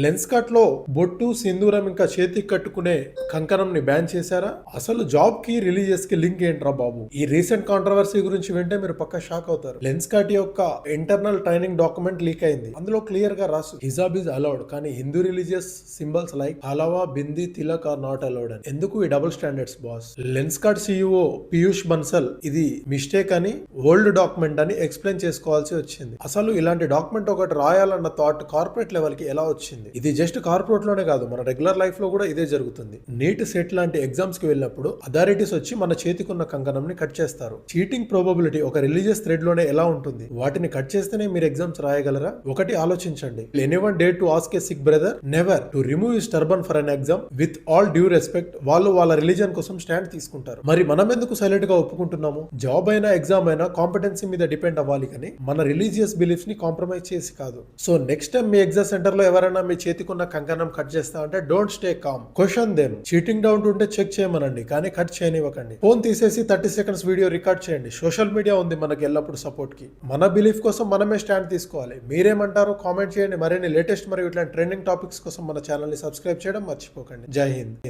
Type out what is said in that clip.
Lens cut లో బొట్టు సింధూరం ఇంకా చేతికి కట్టుకునే కంకణం ని బ్యాన్ చేశారా? అసలు జాబ్ కి రిలీజియస్ కి లింక్ ఏంట్రా బాబు? ఈ రీసెంట్ కాంట్రవర్సీ గురించి వింటే మీరు పక్క షాక్ అవుతారు. లెన్స్ కట్ యొక్క ఇంటర్నల్ ట్రైనింగ్ డాక్యుమెంట్ లీక్ అయింది. అందులో క్లియర్ గా రాసు హిజాబ్ ఇస్ అలౌడ్, కానీ హిందూ రిలీజియస్ సింబల్స్ లైక్ హలవా, bindi, tilak are not allowed అని. ఎందుకు ఈ double standards boss? Lenskart CEO Piyush Bansal ఇది మిస్టేక్ అని ఓల్డ్ డాక్యుమెంట్ అని ఎక్స్ప్లెయిన్ చేసుకోవాల్సి వచ్చింది. అసలు ఇలాంటి డాక్యుమెంట్ ఒకటి రాయాలన్న థాట్ కార్పొరేట్ లెవెల్ కి ఎలా వచ్చింది? ఇది జస్ట్ కార్పొరేట్ లోనే కాదు, మన రెగ్యులర్ లైఫ్ లో కూడా ఇదే జరుగుతుంది. నీట్ సెట్ లాంటి ఎగ్జామ్స్ కి వెళ్ళినప్పుడు అథారిటీస్ వచ్చి మన చేతికున్న కంకణం ని కట్ చేస్తారు. చీటింగ్ ప్రోబబిలిటీ ఒక రిలీజియస్ థ్రెడ్ లోనే ఎలా ఉంటుంది? వాటిని కట్ చేస్తేనే మీరు ఎగ్జామ్స్ రాయగలరా? ఒకటి ఆలోచించండి. Anyone dare to ask a Sikh brother never to remove his turban for an exam? With all due respect, వాళ్ళు వాళ్ళ రిలీజియన్ కోసం స్టాండ్ తీసుకుంటారు. మరి మనం ఎందుకు సైలెంట్ గా ఒప్పుకుంటున్నాము? జాబ్ అయినా ఎగ్జామ్ అయినా కాంపిటెన్సీ మీద డిపెండ్ అవ్వాలి, కానీ మన రిలీజియస్ బిలీఫ్స్ ని కాంప్రమైజ్ చేసి కాదు. సో నెక్స్ట్ టైం మీ ఎగ్జామ్ సెంటర్ లో ఎవరైనా మీ చేతికున్న కంకణం కట్ చేస్తా అంటే don't stay calm, question them. Cheating doubt ఉంటే చెక్ చేయమనండి, కానీ కట్ చేయనివ్వకండి. ఫోన్ తీసేసి 30 సెకండ్స్ వీడియో రికార్డ్ చేయండి. సోషల్ మీడియా ఉంది మనకి ఎల్లప్పుడు సపోర్ట్ కి. మన బిలీఫ్ కోసం మనమే స్టాండ్ తీసుకోవాలి. మీరేమంటారో కామెంట్ చేయండి. మరిన్ని లేటెస్ట్ మరియు ఇట్లాంటి ట్రెండింగ్ టాపిక్స్ కోసం మన ఛానల్ ని సబ్స్క్రైబ్ చేయడం మర్చిపోకండి. జై హింద్.